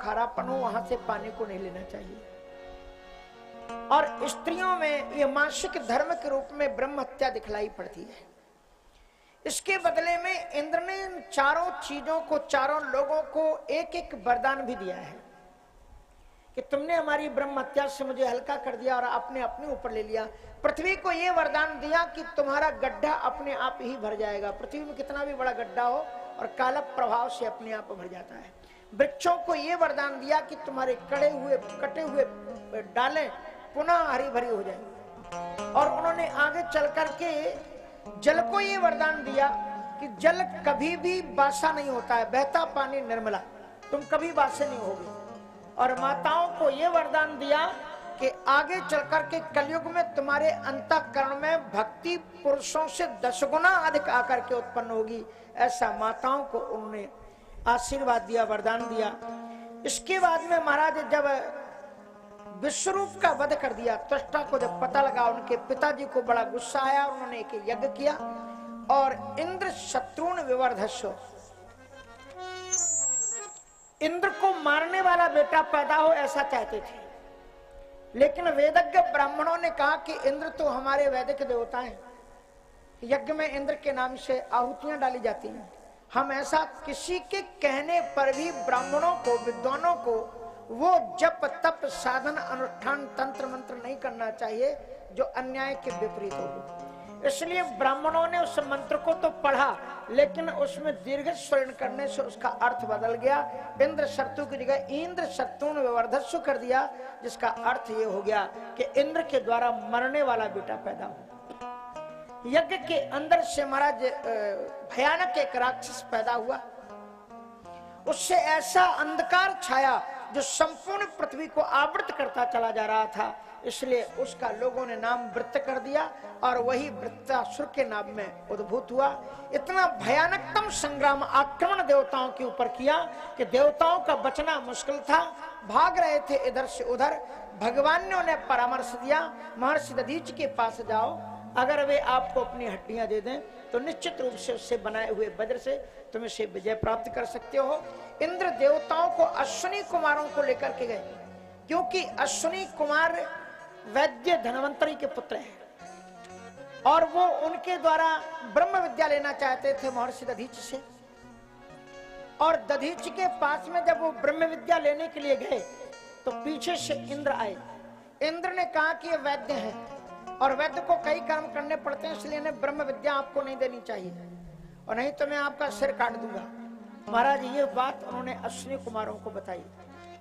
खारापन हो वहां से पानी को नहीं लेना चाहिए। और स्त्रियों में ये मासिक धर्म के रूप में ब्रह्म हत्या दिखलाई पड़ती है। इसके बदले में इंद्र ने चारों चीजों को, चारों लोगों को एक एक वरदान भी दिया है कि तुमने हमारी ब्रह्म हत्या से मुझे हल्का कर दिया और आपने अपने ऊपर ले लिया। पृथ्वी को यह वरदान दिया कि तुम्हारा गड्ढा अपने आप ही भर जाएगा। पृथ्वी में कितना भी बड़ा गड्ढा हो और काला प्रभाव से अपने आप भर जाता है। वृक्षों को यह वरदान दिया कि तुम्हारे कटे हुए डालें पुनः हरी भरी हो जाएंगी। और उन्होंने आगे चल करके जल को ये वरदान दिया कि जल कभी भी बासा नहीं होता है, बहता पानी निर्मला, तुम कभी बासे नहीं होगे। और माताओं को ये वरदान दिया कि आगे चल करके कलयुग में तुम्हारे अंतःकरण में भक्ति पुरुषों से 10 गुना अधिक आकर के उत्पन्न होगी। ऐसा माताओं को उन्होंने आशीर्वाद दिया, वरदान दिया। इसके बाद में महाराज जब विश्वरूप का वध कर दिया, त्वष्टा को जब पता लगा, उनके पिताजी को बड़ा गुस्सा आया, उन्होंने एक यज्ञ किया और इंद्र शत्रुन विवर्धस्व, इंद्र को मारने वाला बेटा पैदा हो ऐसा चाहते थे। लेकिन वेदज्ञ ब्राह्मणों ने कहा कि इंद्र तो हमारे वैदिक देवता हैं, यज्ञ में इंद्र के नाम से आहुतियां डाली जाती हैं, हम ऐसा किसी के कहने पर भी ब्राह्मणों को, विद्वानों को वो जप तप साधन अनुष्ठान तंत्र मंत्र नहीं करना चाहिए जो अन्याय के विपरीत हो। इसलिए ब्राह्मणों ने उस मंत्र को तो पढ़ा, लेकिन उसमें दीर्घ स्वर्ण करने से उसका अर्थ बदल गया। इंद्र शत्रु की जगह इंद्र शत्रुन विवर्धस्व कर दिया, जिसका अर्थ ये हो गया कि इंद्र के द्वारा मरने वाला बेटा पैदा हो। यज्ञ के अंदर से महाराज भयानक एक राक्षस पैदा हुआ, उससे ऐसा अंधकार छाया जो संपूर्ण पृथ्वी को आवृत करता चला जा रहा था। इसलिए उसका लोगों ने नाम वृत्त कर दिया और वही वृत्तासुर के नाम में उद्भूत हुआ। इतना भयानकतम संग्राम, आक्रमण देवताओं के ऊपर किया कि देवताओं का बचना मुश्किल था, भाग रहे थे इधर से उधर। भगवान ने उन्हें परामर्श दिया, महर्षि दधीचि के पास जाओ, अगर वे आपको अपनी हड्डियां दे दें तो निश्चित रूप से उससे बनाए हुए वज्र से तुम इसे विजय प्राप्त कर सकते हो। इंद्र देवताओं को अश्विनी कुमारों को लेकर के गए, क्योंकि अश्विनी कुमार वैद्य धनवंतरी के पुत्र हैं और वो उनके द्वारा ब्रह्म विद्या लेना चाहते थे महर्षि दधीचि से। और दधीचि के पास में जब वो ब्रह्म विद्या लेने के लिए गए तो पीछे से इंद्र आए। इंद्र ने कहा कि ये वैद्य है और वैद्य को कई कर्म करने पड़ते हैं, इसलिए इन्हें ब्रह्म विद्या आपको नहीं देनी चाहिए और नहीं तो मैं आपका सिर काट दूंगा। महाराज ये बात उन्होंने अश्विनी कुमारों को बताई।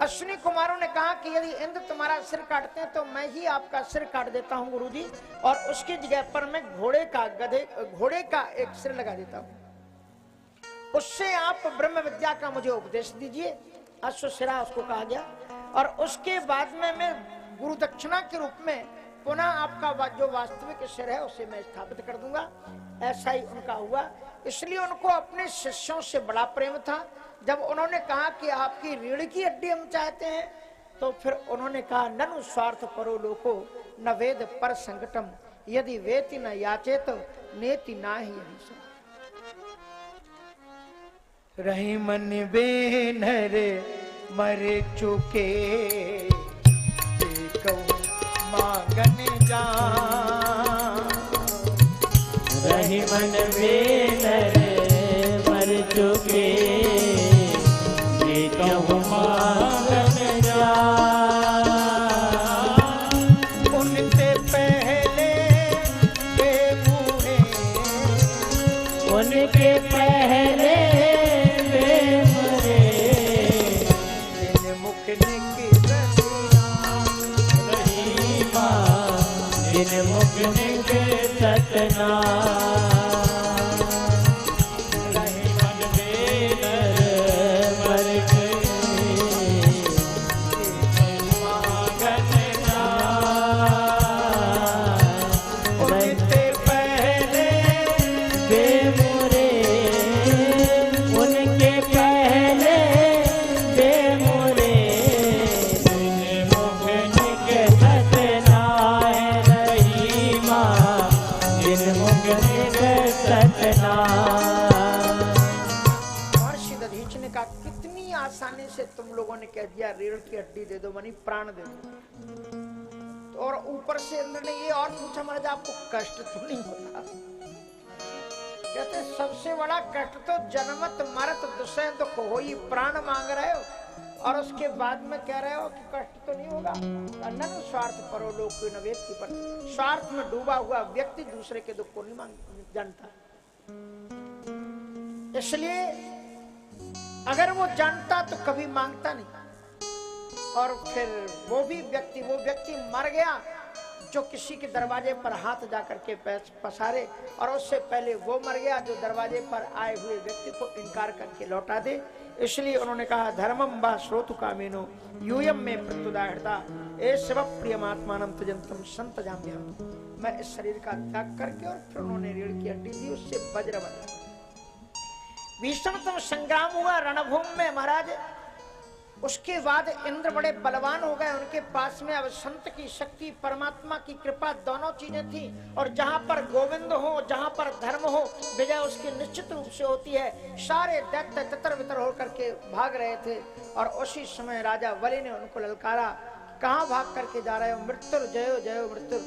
अश्विनी कुमारों ने कहा कि यदि इंद्र तुम्हारा सिर काटते हैं तो मैं ही आपका सिर काट देता हूं गुरुजी, और उसकी जगह पर मैं घोड़े का एक सिर लगा देता हूं, उससे आप ब्रह्म विद्या का मुझे उपदेश दीजिए। अश्वशिरा उसको कहा गया और उसके बाद में मैं गुरु दक्षिणा के रूप में पुनः आपका जो वास्तविक सिर है उसे मैं स्थापित कर दूंगा। ऐसा ही उनका हुआ। इसलिए उनको अपने शिष्यों से बड़ा प्रेम था। जब उन्होंने कहा कि आपकी रीढ़ की हड्डी हम चाहते हैं तो फिर उन्होंने कहा ननु स्वार्थ परो लोको न वेद पर संकटम यदि वेति न याचेत नेति ना ही रही मन बेनर मर चुके मांगन जा, रही मन बेनर मर चुके मांगन जा। उनसे पहले के बूढ़े, उनके पहले वे मरे, जिन मुख निकट रही माँ जिन मुख निकट सतना। जिन मुख लोगों ने कह दिया रीढ़ की हड्डी दे दो, मानी प्राण दे दो। तो और ऊपर से इंद्र ने ये और पूछा महाराज आपको कष्ट तो नहीं होता? कहते सबसे बड़ा कष्ट तो जन्मत मरत दुसह दुख हो, ही प्राण मांग रहे हो और उसके बाद में कह रहे हो कि कष्ट तो नहीं होगा। अनन्य स्वार्थ परो लोग कोई न व्यक्ति पर, स्वार्थ में डूबा हुआ व्यक्ति दूसरे के दुख को नहीं जानता। इसलिए अगर वो जानता तो कभी मांगता नहीं। और फिर वो व्यक्ति मर गया जो किसी के दरवाजे पर हाथ जाकर के पसारे, और उससे पहले वो मर गया जो दरवाजे पर आए हुए व्यक्ति को इनकार करके लौटा दे। इसलिए उन्होंने कहा धर्मम वा श्रोतु कामेनो यूयम में प्रत्युदाहृता ए सब प्रियमात्मानम तजंतम संत जाम्यहम। मैं इस शरीर का त्याग करके, और फिर उन्होंने रीढ़ की हड्डी दी, उससे वज्र बना। भीषणतम संग्राम हुआ रणभूमि में महाराज। उसके बाद इंद्र बड़े बलवान हो गए, उनके पास में अब संत की शक्ति, परमात्मा की कृपा दोनों चीजें थी। और जहां पर गोविंद हो, जहां पर धर्म हो, विजय उसकी निश्चित रूप से होती है। सारे दैत्य तितर बितर होकर के भाग रहे थे, और उसी समय राजा बलि ने उनको ललकारा, कहां भाग करके जा रहे हो? मृत्यु जयो जयो मृत्यु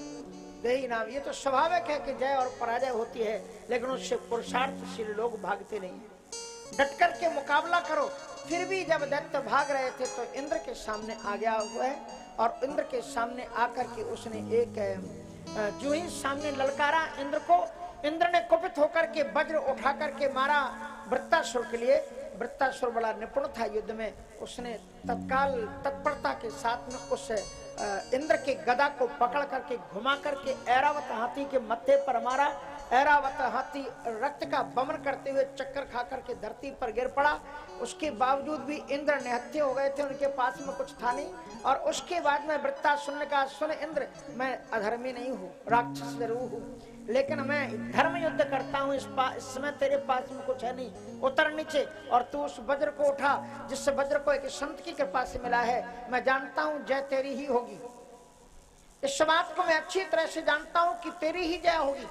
देही नाम। ये तो स्वाभाविक है कि जय और पराजय होती है, लेकिन उससे पुरुषार्थशील लोग भागते नहीं। डट कर के मुकाबला करो। फिर भी जब दैत्य भाग रहे थे तो इंद्र के सामने आ गया हुआ है, और इंद्र के सामने आकर के उसने एक जो ही सामने ललकारा इंद्र को, इंद्र ने कुपित होकर के वज्र उठा करके मारा वृत्तासुर के लिए। वृत्तासुर बड़ा निपुण था युद्ध में, उसने तत्काल तत्परता के साथ में उस इंद्र के गदा को पकड़ करके घुमा करके ऐरावत हाथी के मत्थे पर मारा। ऐरावत हाथी रक्त का बमन करते हुए चक्कर खा करके धरती पर गिर पड़ा। उसके बावजूद भी इंद्र निहत्थे हो गए थे, उनके पास में कुछ था नहीं। और उसके बाद में वृत्तासुर ने कहा सुन इंद्र, मैं अधर्मी नहीं हूँ, राक्षस जरूर हूँ, लेकिन मैं धर्म युद्ध करता हूँ। इस समय तेरे पास में कुछ है नहीं, उतर नीचे और तू उस वज्र को उठा, जिस वज्र को एक संत की कृपा से मिला है। मैं जानता हूँ जय तेरी ही होगी, इस बात को मैं अच्छी तरह से जानता हूँ कि तेरी ही जय होगी।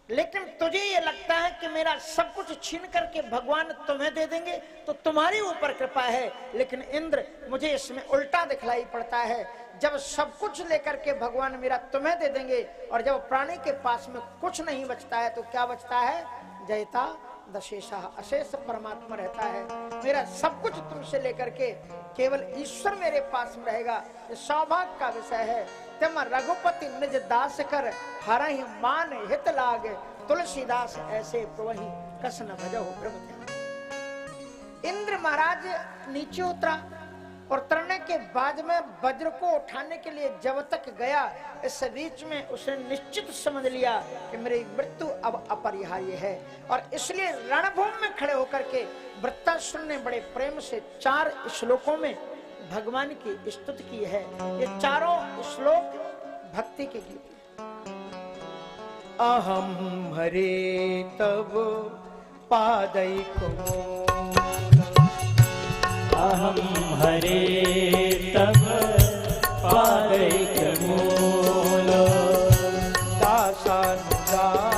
लेकिन तुझे ये लगता है कि मेरा सब कुछ छीन करके भगवान तुम्हें दे देंगे तो तुम्हारी ऊपर कृपा है, लेकिन इंद्र मुझे इसमें उल्टा दिखलाई पड़ता है। जब सब कुछ लेकर के भगवान मेरा तुम्हें दे देंगे, और जब प्राणी के पास में कुछ नहीं बचता है तो क्या बचता है? जयता दशेषा, अशेष परमात्मा रहता है। मेरा सब कुछ तुमसे लेकर के केवल ईश्वर मेरे पास में रहेगा, ये सौभाग्य का विषय है। तम रघुपति निज दास कर हरहि मान हित लाग, तुलसीदास ऐसे प्रवहि कस न भजहु ब्रह्म। इंद्र महाराज नीचे उतरा, और उतरने के बाद में वज्र को उठाने के लिए जब तक गया, इस बीच में उसने निश्चित समझ लिया कि मेरी मृत्यु अब अपरिहार्य है। और इसलिए रणभूमि में खड़े होकर के वृत्तासुर ने बड़े प्रेम से 4 श्लोकों में भगवान की स्तुति की है। ये चारों श्लोक भक्ति के गीत। अहम हरे तब पादैको, अहम हरे तब पादैको मूलो, दासानुदातो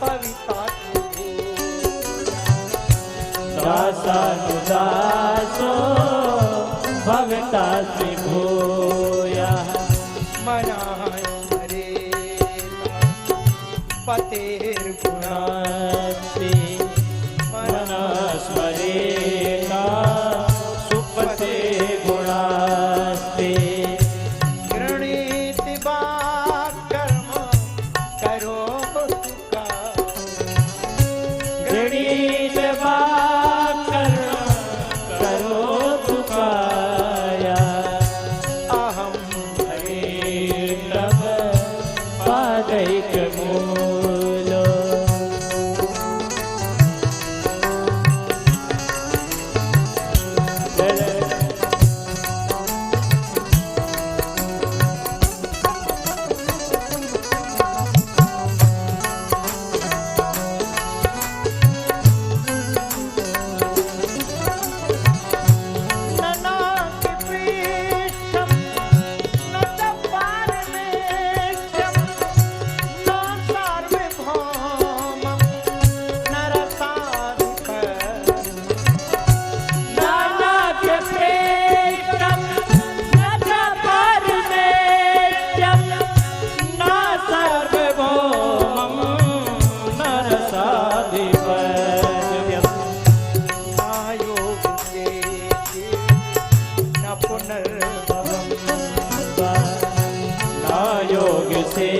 पवितात्मो, दासानुदासो भगतासि भूया। मनाः पतेर्गुणास्ति, मनस्मरेता सुपते गुणास्ति। गृणीति वा कर्म करोतु का, गृणीति वा कर्म करोतु काया। अहम हरे तव पादैकमूलो, पुनर्भवम् ना योग से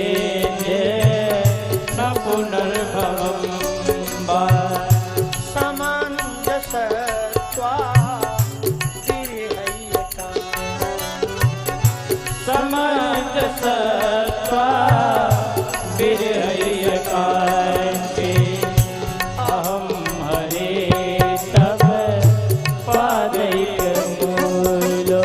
न पुनर्भवम् समञ्जसत्वा विरहयता समञ्जसत्वा विरहयकान्ते अहं हरे तव पादैकमूलो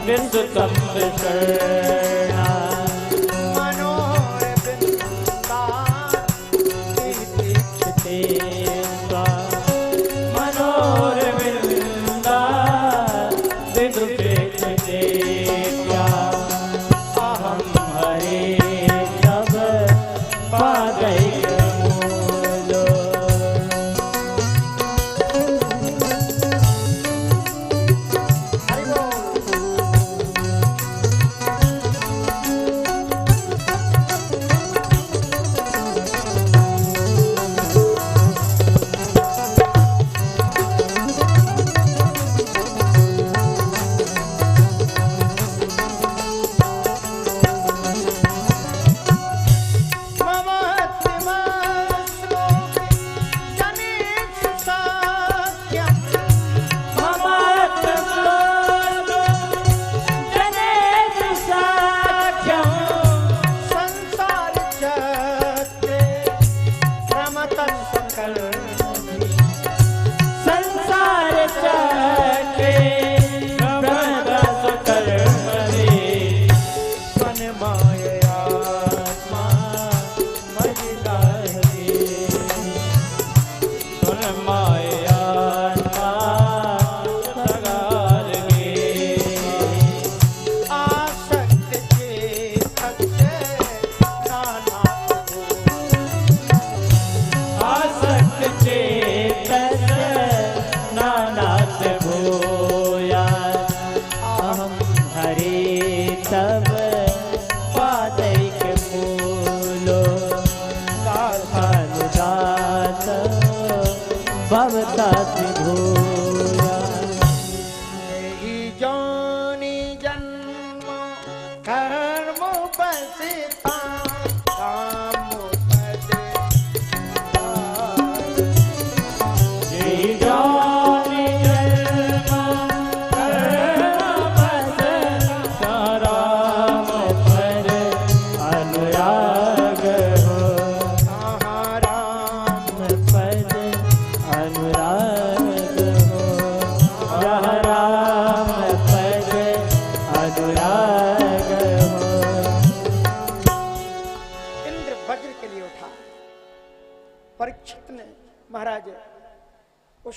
विसुतं विशर्णा मनोरविन्दातिदीक्षिते मनोरविन्दातिदीक्षिते अहं हरे तव पादैकमूलो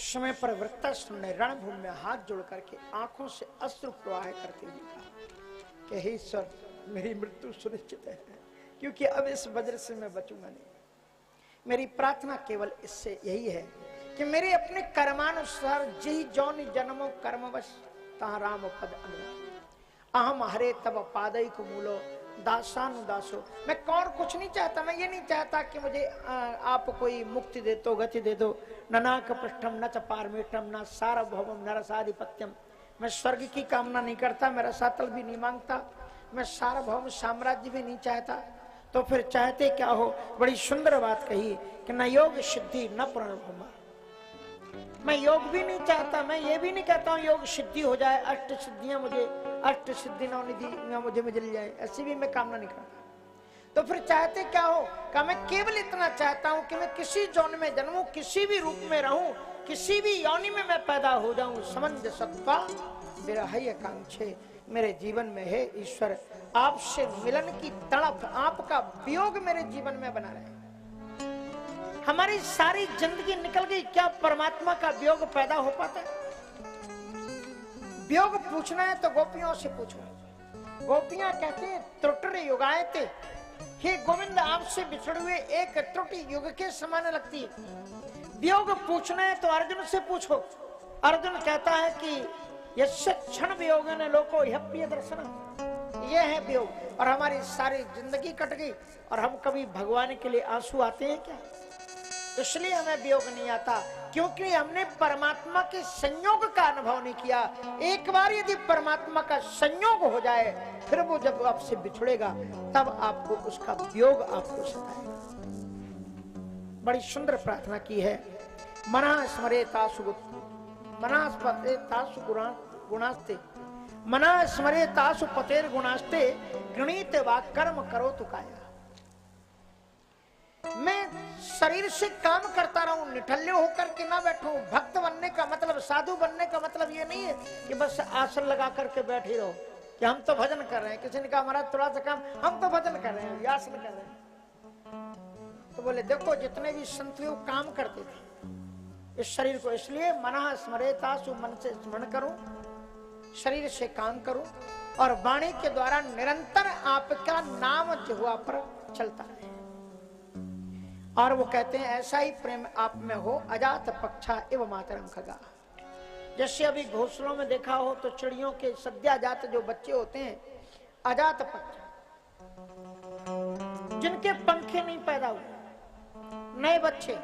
समय पर वृत्तासुर ने रणभूमि में हाथ जोड़ करके आंखों से अश्रु प्रवाह करते हुए कहा कि हे ईश्वर, मेरी मृत्यु सुनिश्चित है, क्योंकि अब इस वज्र से मैं बचूंगा नहीं। मेरी प्रार्थना केवल इससे यही है कि मेरे अपने कर्मानुसार जी जौन जन्मों कर्मवश तहाँ राम पद अनुराग अहम हरे तब पादैक मूलो दासानुदासो। मैं कौन कुछ नहीं चाहता, मैं ये नहीं चाहता कि मुझे आप कोई मुक्ति दे दो, गति दे दो, ननाक पृष्ठम न च पारमेष्ठम न सार्वभौमम न रसाधिपत्यम। मैं स्वर्ग की कामना नहीं करता, मैं रसातल भी नहीं मांगता, मैं सार्वभौम साम्राज्य भी नहीं चाहता। तो फिर चाहते क्या हो? बड़ी सुंदर बात कही कि न योग सिद्धि न पुनर्भूमा। मैं योग भी नहीं चाहता, मैं ये भी नहीं कहता हूँ योग सिद्धि हो जाए, अष्ट सिद्धियां मुझे, अष्ट सिद्धि नवनिधि मुझे मिल जाए, ऐसी भी मैं कामना नहीं करता। तो फिर चाहते क्या हो? कि मैं केवल इतना चाहता हूं कि मैं किसी जौन में जन्मूं, किसी भी रूप में रहूं, किसी भी योनि में मैं पैदा हो जाऊं, समंज सत्ता मेरा है आकांक्षे, मेरे जीवन में है ईश्वर आपसे मिलन की तड़प, आपका वियोग मेरे जीवन में बना रहे। हमारी सारी जिंदगी निकल गई, क्या परमात्मा का वियोग पैदा हो पाता है? वियोग पूछना है तो गोपियों से पूछो। गोपियां कहते हैं त्रुटि युगायते, हे गोविंद आपसे बिछड़े हुए एक त्रुटि युग के समान लगती है। वियोग पूछना है तो अर्जुन से पूछो। अर्जुन कहता है कि यस्य क्षण वियोग ने लोको ह्यप्य दर्शन, ये है वियोग। और हमारी सारी जिंदगी कट गई और हम कभी भगवान के लिए आंसू आते हैं क्या? इसलिए हमें वियोग नहीं आता, क्योंकि हमने परमात्मा के संयोग का अनुभव नहीं किया। एक बार यदि परमात्मा का संयोग हो जाए, फिर वो जब आपसे बिछड़ेगा तब आपको उसका वियोग आपको सताएगा। बड़ी सुंदर प्रार्थना की है। मना स्मरे तासु गुणास्ते, मना स्मरे तासु पतेर गुणास्ते, गृणीत वा कर्म करो तो काया। मैं शरीर से काम करता रहूं, निठल्ले होकर के ना बैठूं। भक्त बनने का मतलब, साधु बनने का मतलब ये नहीं है कि बस आसन लगा करके बैठे रहो कि हम तो भजन कर रहे हैं। किसी ने कहा महाराज थोड़ा सा काम, हम तो भजन कर रहे हैं, आसन कर रहे हैं। तो बोले देखो जितने भी संत थे वो काम करते थे इस शरीर को। इसलिए मना स्मरेतासु, मन से स्मरण करूं, शरीर से काम करूं और वाणी के द्वारा निरंतर आपका नाम जिह्वा पर चलता रहे। और वो कहते हैं ऐसा ही प्रेम आप में हो, अजात पक्षा एवं मातरम खगा। जैसे अभी घोंसलों में देखा हो तो चिड़ियों के सद्याजात जो बच्चे होते हैं, अजात पक्ष, जिनके पंखे नहीं पैदा हुए, नए बच्चे,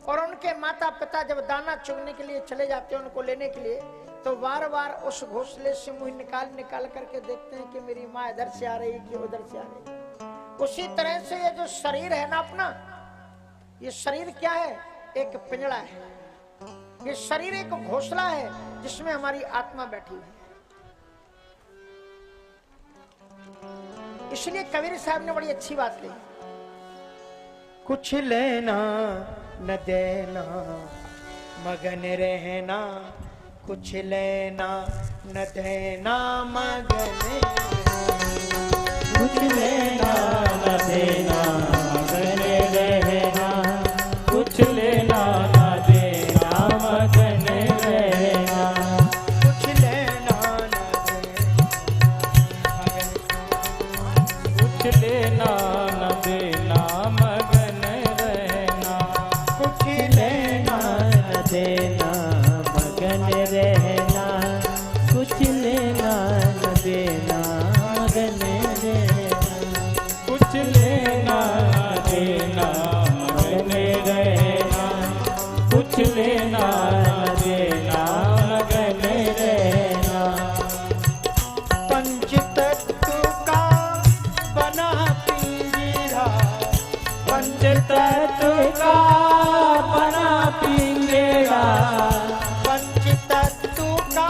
और उनके माता पिता जब दाना चुगने के लिए चले जाते हैं उनको लेने के लिए, तो बार बार उस घोंसले से मुंह निकाल करके देखते हैं कि मेरी माँ इधर से आ रही है कि उधर से आ रही है। उसी तरह से ये जो शरीर है ना अपना, ये शरीर क्या है? एक पिंजड़ा है। ये शरीर एक घोंसला है जिसमें हमारी आत्मा बैठी है। इसलिए कबीर साहब ने बड़ी अच्छी बात कही, कुछ लेना न देना मगन रहना, कुछ लेना न देना मगन, कुछ लेना न देना मगन रहना, कुछ लेना न देना मगन रहना, कुछ लेना न कुछ लेना न देना मगन रहना, कुछ लेना न देना मगन रहना, कुछ लेना न देना मगन रहना, कुछ लेना न देना मगन रहना, कुछ लेना न देना मगन रहना, पंच तत्व का बना पिंजरा, पंच तत्व का बना पिंजरा, पंच तत्व का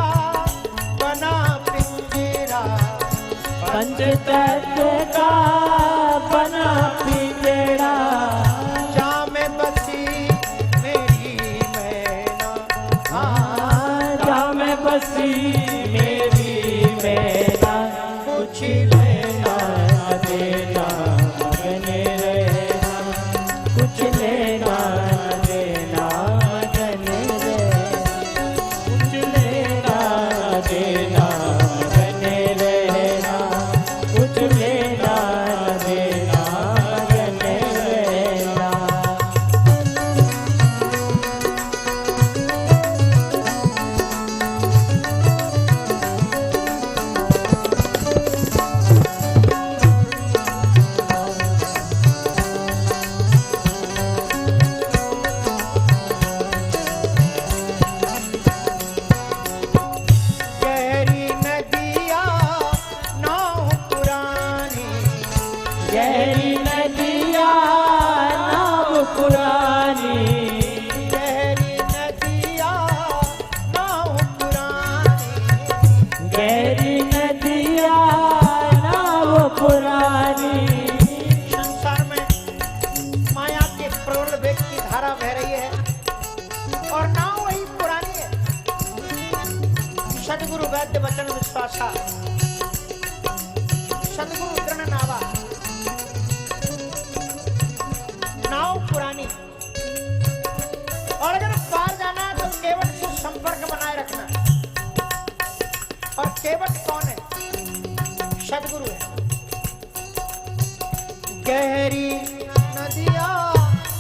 बना पिंजरा, पंच तत्व का बना पिंजरा, जाम बसी मेरी मैना, जाम बसी मेरी मैना, कुछ लेना न देना मगन रहना, कुछ लेना न देना मगन रहना, कुछ लेना न देना मगन रहना, कुछ लेना न देना मगन रहना। सदगुरु वैद्य वचन विश्वासा, सदगुरु दृढ़ नावा। नाव पुरानी, और अगर पार जाना है तो केवट से संपर्क बनाए रखना। और केवट कौन है? सदगुरु है। गहरी नदिया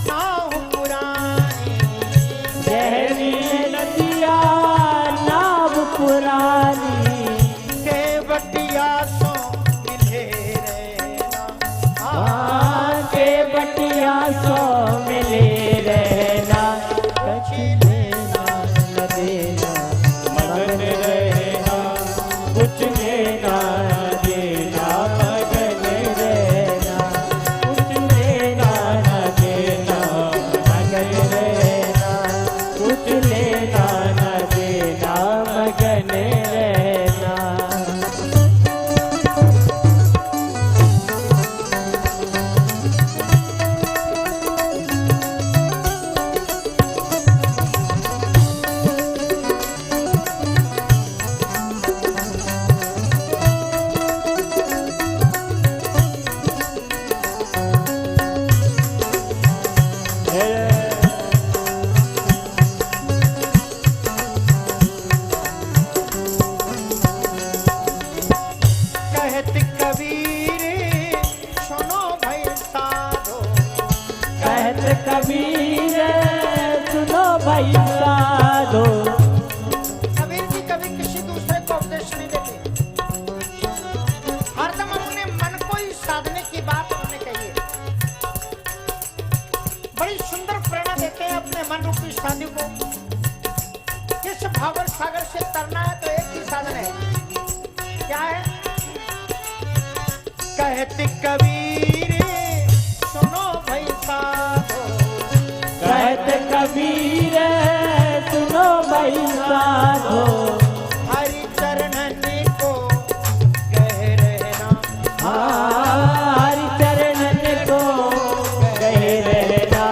नाव पुरानी, गहरी नदिया नाव पुरानी, केवटिया सो मिले रहना। के बटिया सो मिले रहना, कुछ लेना न देना मगन रहना, कुछ लेना न देना मगन रहना, कुछ लेना न देना मगन रहना, कुछ लेना न देना मगन रहना। कहत कबीर सुनो भाई साधो, कहत कबीर सुनो भाई साधो। कबीर जी कभी किसी दूसरे को उपदेश नहीं देते, हरदम अपने मन को ही साधने की बात उन्हें कही है। बड़ी सुंदर प्रेरणा देते हैं अपने मन रूपी साधु को। किस भावर सागर से तरना है तो एक ही साधन है, क्या है? कहत कबीर सुनो भाई साधो, कहत कबीर सुनो भाई साधो। हरि चरणन को कह रहना। हरि चरणन को कह रहना,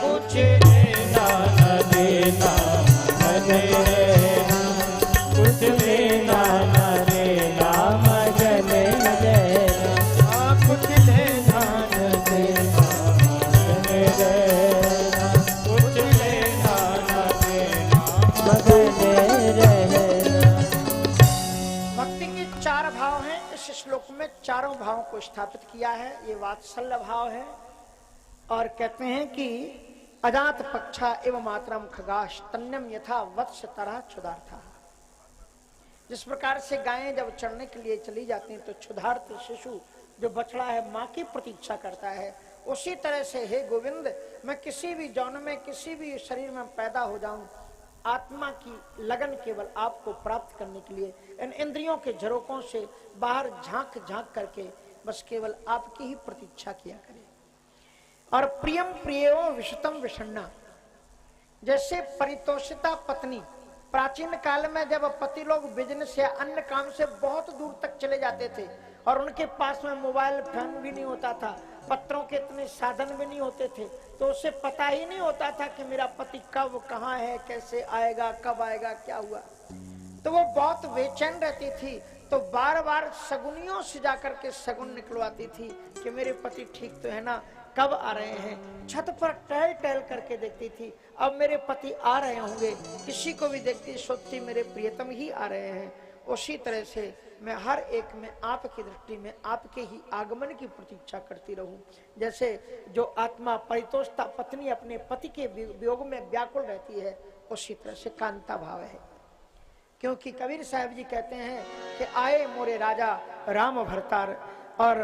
कुछ लेना न देना मगन रहना, कुछ लेना न देना मगन रहना, कुछ लेना न देना मगन रहना, कुछ लेना न देना मगन रहना। भक्ति के चार भाव हैं। इस श्लोक में चारों भावों को स्थापित किया है। ये वात्सल्य भाव है, और कहते हैं कि अजात पक्षा एवं मातरम खगाश तन्यम यथा वत्स तरह क्षुधार्था। जिस प्रकार से गायें जब चढ़ने के लिए चली जाती हैं तो क्षुधार्त शिशु जो बछड़ा है माँ की प्रतीक्षा करता है, उसी तरह से हे गोविंद, मैं किसी भी जौन में किसी भी शरीर में पैदा हो जाऊं, आत्मा की लगन केवल आपको प्राप्त करने के लिए इन इंद्रियों के झरोकों से बाहर झांक झांक करके बस केवल आपकी ही प्रतीक्षा किया करे। और प्रियम प्रियो विषतम विषण्णा, जैसे परितोषिता पत्नी, प्राचीन काल में जब पति लोग बिजनेस या अन्य काम से बहुत दूर तक चले जाते थे और उनके पास में मोबाइल फोन भी नहीं होता था, पत्रों के इतने साधन भी नहीं होते थे, तो उसे पता ही नहीं होता था कि मेरा पति कब कहाँ है, कैसे आएगा, कब आएगा, क्या हुआ। तो वो बहुत बेचैन रहती थी, तो बार बार सगुनियों से जाकर के सगुन निकलवाती थी कि मेरे पति ठीक तो है ना, कब आ रहे हैं। छत पर टहल टहल करके देखती थी, अब मेरे पति आ रहे होंगे। किसी को भी देखती सोचती मेरे प्रियतम ही आ रहे हैं। उसी तरह से मैं हर एक में आपकी दृष्टि में आपके ही आगमन की प्रतीक्षा करती रहूं। जैसे जो आत्मा परितोषता पत्नी अपने पति के वियोग में व्याकुल रहती है, उसी तरह से कांता भाव है। क्योंकि कबीर साहब जी कहते हैं कि आए मोरे राजा राम भरतार, और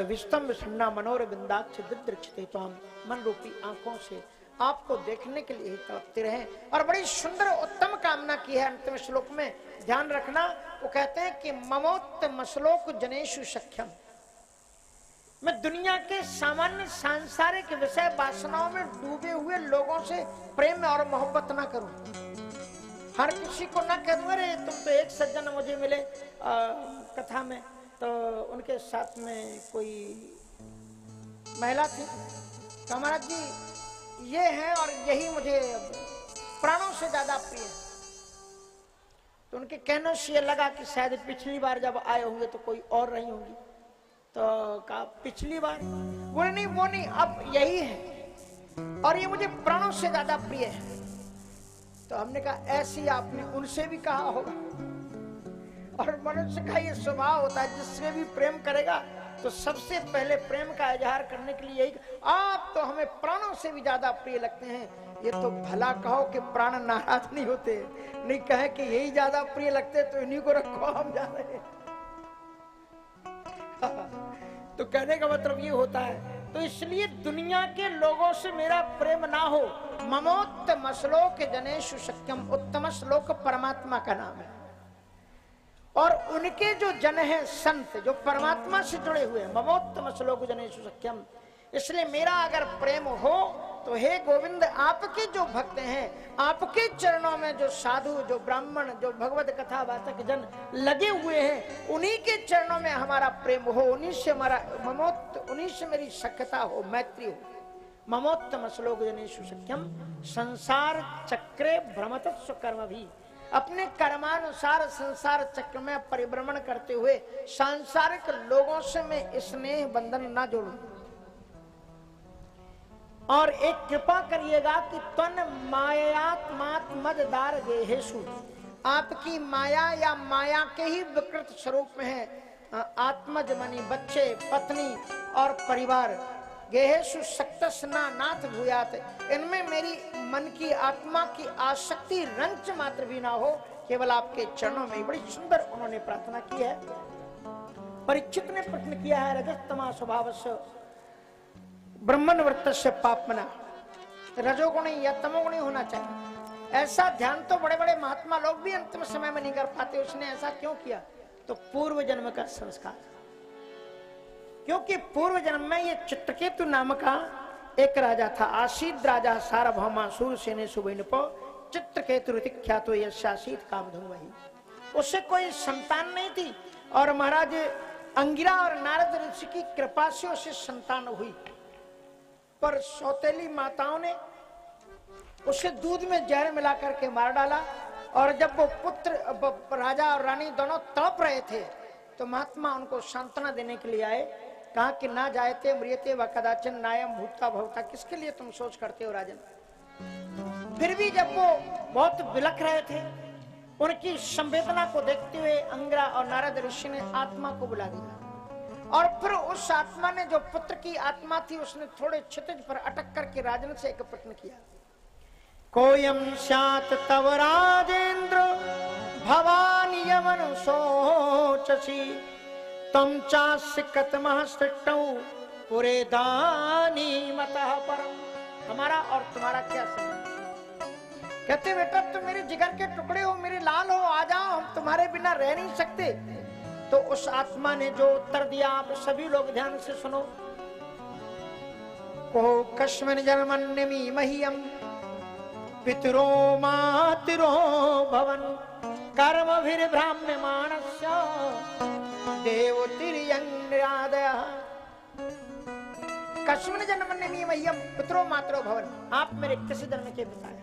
विस्तम विषण्णा मनोर बिंदाक्ष दिदृक्षते तो हम मन रूपी आंखों से आपको देखने के लिए ही तड़पते रहे। और बड़ी सुंदर उत्तम कामना की है अंतिम श्लोक में, ध्यान रखना। वो कहते हैं कि ममोत्तम श्लोक जनेषु सख्यम, मैं दुनिया के सामान्य सांसारिक विषय वासनाओं में डूबे हुए लोगों से प्रेम और मोहब्बत ना करूं। हर किसी को ना कह दूं अरे तुम तो एक सज्जन मुझे मिले कथा में, तो उनके साथ में कोई महिला थी, तो महाराज जी ये है और यही मुझे प्राणों से ज्यादा प्रिय है। तो उनके कहने से ये लगा कि शायद पिछली बार जब आए होंगे तो कोई और रही होंगी। तो कहा पिछली बार? बोले नहीं वो नहीं, अब यही है और ये मुझे प्राणों से ज्यादा प्रिय है। तो हमने कहा ऐसी आपने उनसे भी कहा होगा। और मनुष्य का ये स्वभाव होता है, जिससे भी प्रेम करेगा तो सबसे पहले प्रेम का इजहार करने के लिए यही, आप तो हमें प्राणों से भी ज्यादा प्रिय लगते हैं। ये तो भला कहो कि प्राण नाराज नहीं होते, नहीं कहे कि यही ज्यादा प्रिय लगते तो इन्हीं को रखो, हम जा रहे हैं। तो कहने का मतलब ये होता है, तो इसलिए दुनिया के लोगों से मेरा प्रेम ना हो। ममोत्तम श्लोक जनेषु शक्यम, उत्तम श्लोक परमात्मा का नाम है। और उनके जो जन है संत, जो परमात्मा से जुड़े हुए हैं, ममोत्तम श्लोक जनेषु शक्यम। इसलिए मेरा अगर प्रेम हो तो हे गोविंद, आपके जो भक्त हैं, आपके चरणों में जो साधु, जो ब्राह्मण, जो भगवत कथा वाचक जन लगे हुए हैं, उन्हीं के चरणों में हमारा प्रेम हो, उन्हीं से हमारा उन्हीं से मेरी सख्यता हो, मैत्री हो। ममोत्तम श्लोक जनेषु सख्यम संसार चक्रे भ्रमतस्व कर्म भी। अपने कर्मानुसार संसार चक्र में परिभ्रमण करते हुए सांसारिक लोगों से मैं स्नेह बंधन ना जोड़ूं। और एक कृपा करिएगा कि तन मायात्मात मददार गेहेशु, आपकी माया या माया के ही विकृत स्वरूप में है आत्मज मनी, बच्चे, पत्नी और परिवार। गेहेशु सक्तस्ना नाथ भूयात, इनमें मेरी मन की आत्मा की आसक्ति रंच मात्र भी ना हो, केवल आपके चरणों में। बड़ी सुंदर उन्होंने प्रार्थना की है। परीक्षित ने प्रश्न किया है, रजस्तमा स्वभावस्य ब्रह्मण वृत्तस्य पापमना, रजोगुणी या तमोगुणी होना चाहिए। ऐसा ध्यान तो बड़े बड़े महात्मा लोग भी अंतिम समय में नहीं कर पाते। उसने ऐसा क्यों किया? तो पूर्व जन्म का संस्कार। क्योंकि पूर्व जन्म में ये चित्रकेतु नाम का एक राजा था, आसीद राजा सार्वभौमा सूरसेने सुबैनपो चित्रकेतु ऋतिख्यातो यशासीत कामधुन वही। उससे कोई संतान नहीं थी और महाराज अंगिरा और नारद ऋषि की कृपा से उसे संतान हुई। पर सौतेली माताओं ने उसे दूध में जहर मिला करके मार डाला। और जब वो पुत्र राजा और रानी दोनों तड़प रहे थे तो महात्मा उनको सांत्वना देने के लिए आए। कहा कि ना जायते मृत्यते व कदाचन नायम भूता भवता, किसके लिए तुम सोच करते हो राजन। फिर भी जब वो बहुत बिलख रहे थे, उनकी संवेदना को देखते हुए अंगिरा और नारद ऋषि ने आत्मा को बुला दिया। और फिर उस आत्मा ने, जो पुत्र की आत्मा थी, उसने थोड़े क्षितिज पर अटक करके राजन से एक प्रश्न किया, कोयम स्यात् तव राजेंद्र भवानी यमन सोचसी तम चास्य कतमः सृष्टौ पुरे दानी मतः परम। हमारा और तुम्हारा क्या संबंध? कहते बेटा तुम मेरे जिगर के टुकड़े हो, मेरे लाल हो, आ जाओ, हम तुम्हारे बिना रह नहीं सकते। तो उस आत्मा ने जो उत्तर दिया, आप सभी लोग ध्यान से सुनो। को कस्मिन् जन्मन्यमी मह्यम पितरो मातरो भवन कर्मभिर्ब्राह्म्यमाणस्य देवतिर्यङ्ग्रादयः। कस्मिन् जन्मन्यमी मह्यम पितरो मातरो भवन, आप मेरे किस जन्म के पिता हैं।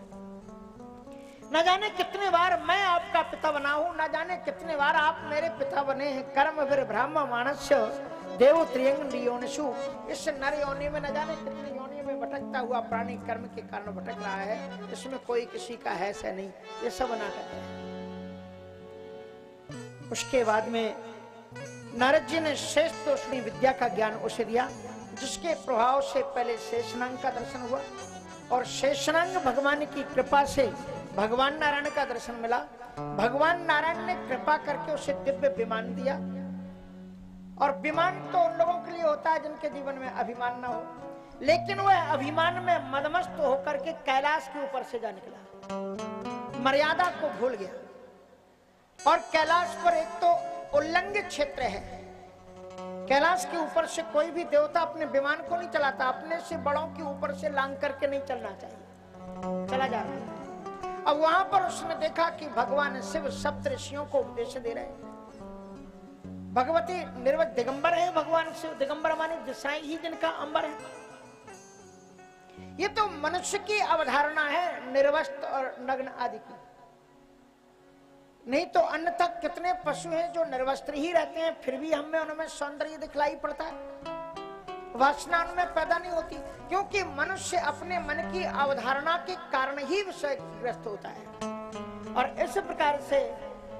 न जाने कितने बार मैं आपका पिता बना हूं, न जाने कितने बार आप मेरे पिता बने हैं। कर्म फिर ब्राह्म मानस्य देव त्रियंग योनिषु, इस नर योनि में न जाने कितने योनि में भटकता हुआ प्राणी कर्म के कारण भटक रहा है। इसमें कोई किसी का है से नहीं, ये सब नाटक है। उसके बाद में नारद जी ने शेष तोषणी विद्या का ज्ञान उसे दिया, जिसके प्रभाव से पहले शेषनांग का दर्शन हुआ और शेषनांग भगवान की कृपा से भगवान नारायण का दर्शन मिला। भगवान नारायण ने कृपा करके उसे दिव्य विमान दिया। और विमान तो उन लोगों के लिए होता है जिनके जीवन में अभिमान ना हो, लेकिन वह अभिमान में मदमस्त होकर के कैलाश के ऊपर से जा निकला, मर्यादा को भूल गया। और कैलाश पर एक तो उल्लंघित क्षेत्र है, कैलाश के ऊपर से कोई भी देवता अपने विमान को नहीं चलाता, अपने से बड़ों के ऊपर से लांग करके नहीं चलना चाहिए, चला जा रहा है। अब वहां पर उसने देखा कि भगवान शिव सप्त ऋषियों को उपदेश दे रहे हैं। भगवती निर्वत दिगंबर है, भगवान शिव दिगंबर माने दिशाएं ही जिनका अंबर है। ये तो मनुष्य की अवधारणा है निर्वस्त्र और नग्न आदि की, नहीं तो अन्यथा कितने पशु हैं जो निर्वस्त्र ही रहते हैं, फिर भी हमें उनमें सौंदर्य दिखलाई पड़ता है, वासना उनमें पैदा नहीं होती, क्योंकि मनुष्य अपने मन की अवधारणा के कारण ही विषयग्रस्त होता है। और इस प्रकार से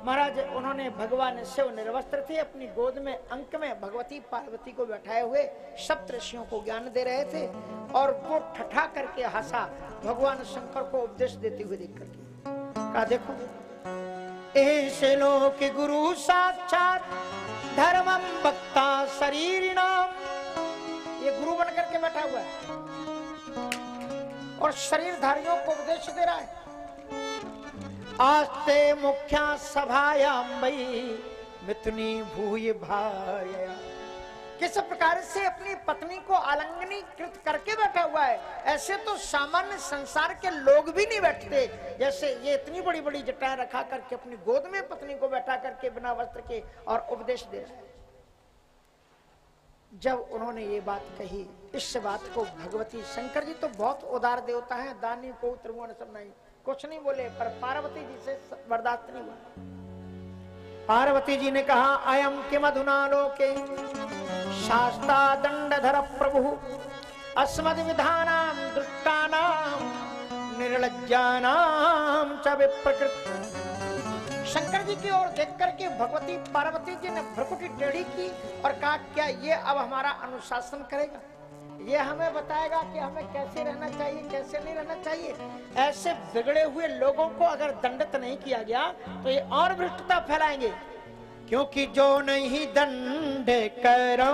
महाराज उन्होंने भगवान शिव निर्वस्त्र थे, अपनी गोद में अंक में भगवती पार्वती को बैठाए हुए सप्त ऋषियों को ज्ञान दे रहे थे, और वो ठठा करके हंसा भगवान शंकर को उपदेश देते हुए देख करके कहा, देखो ऐसे लोक गुरु साक्षात धर्मम भक्ता शरीरिणाम, ये गुरु बन करके बैठा हुआ है और शरीरधारियों को उपदेश दे रहा है। आस्ते मुख्या सभायां वही मिथुनी भूय भार्या, किस प्रकार से अपनी पत्नी को आलिंगनीकृत करके बैठा हुआ है। ऐसे तो सामान्य संसार के लोग भी नहीं बैठते, जैसे ये इतनी बड़ी बड़ी जटाएं रखा करके अपनी गोद में पत्नी को बैठा करके बिना वस्त्र के और उपदेश दे रहे हैं। जब उन्होंने ये बात कही, इस बात को भगवती शंकर जी तो बहुत उदार देवता हैं, दानी को त्रिभुवन सब नहीं, कुछ नहीं बोले, पर पार्वती जी से बर्दाश्त नहीं हुआ। पार्वती जी ने कहा, अयम किम अधुना लोके शास्ता दंडधर प्रभु अस्मद् विधानां दुष्टानां निर्लज्जानां च विप्रकृत। शंकर जी की ओर देख करके भगवती पार्वती जी ने भ्रुकुटी टेढ़ी की और कहा, क्या ये अब हमारा अनुशासन करेगा, ये हमें बताएगा कि हमें कैसे रहना चाहिए, कैसे नहीं रहना चाहिए। ऐसे बिगड़े हुए लोगों को अगर दंडित नहीं किया गया तो ये और भ्रष्टता फैलाएंगे, क्योंकि जो नहीं दंड करो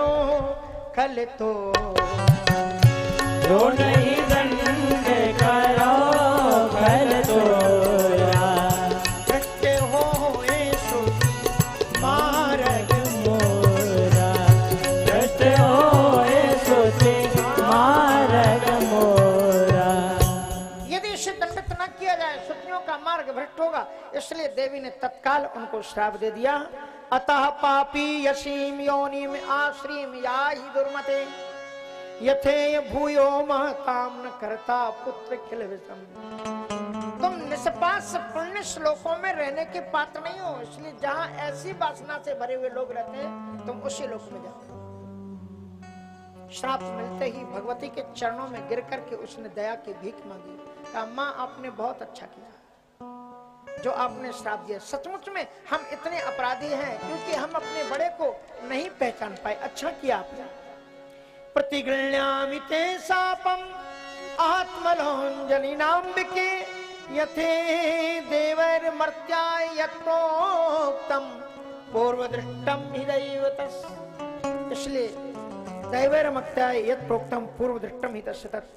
कल तो, जो नहीं दंड करो कल तो भ्रष्ट हो ऐसो मार्ग मोरा, भ्रष्ट हो ऐसो मार्ग मोरा। यदि इसे दंडित न किया जाए सुतियों का मार्ग भ्रष्ट होगा। इसलिए देवी ने तत्काल उनको श्राप दे दिया, अतः पापी यसीम योनिम आश्रीम याहि दुर्मते यथे भूयो महताम न करता पुत्र खिल विषम। तुम निष्पास पुण्य श्लोकों में रहने के पात्र नहीं हो, इसलिए जहां ऐसी वासना से भरे हुए लोग रहते हैं तुम उसी लोक में जाओ। श्राप मिलते ही भगवती के चरणों में गिर करके उसने दया की भीख मांगी, कहा, माँ आपने बहुत अच्छा किया जो आपने श्राप दिया, सचमुच में हम इतने अपराधी हैं क्योंकि हम अपने बड़े को नहीं पहचान पाए, अच्छा किया आपने। प्रतिगृह्णामि ते शापम आत्मलोंजनि नाम्बिके यथे देवर मर्त्याय यत्रोक्तम पूर्वदृष्टम हि दैवतस्। इसलिए दैवर मर्त्याय यत् प्रोक्तम पूर्वदृष्टम हि तत्,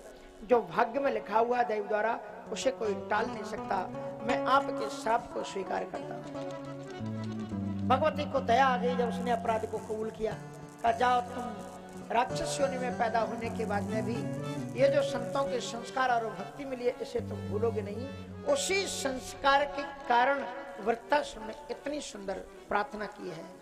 जो भाग्य में लिखा हुआ देव द्वारा उसे कोई टाल नहीं सकता। मैं आपके श्राप को स्वीकार करता हूं। भगवती को दया आ गई जब उसने अपराध को कबूल किया, कहा, जाओ तुम राक्षस योनि में पैदा होने के बाद में भी ये जो संतों के संस्कार और भक्ति मिली है इसे तुम भूलोगे नहीं। उसी संस्कार के कारण वृत्तासुर ने इतनी सुंदर प्रार्थना की है।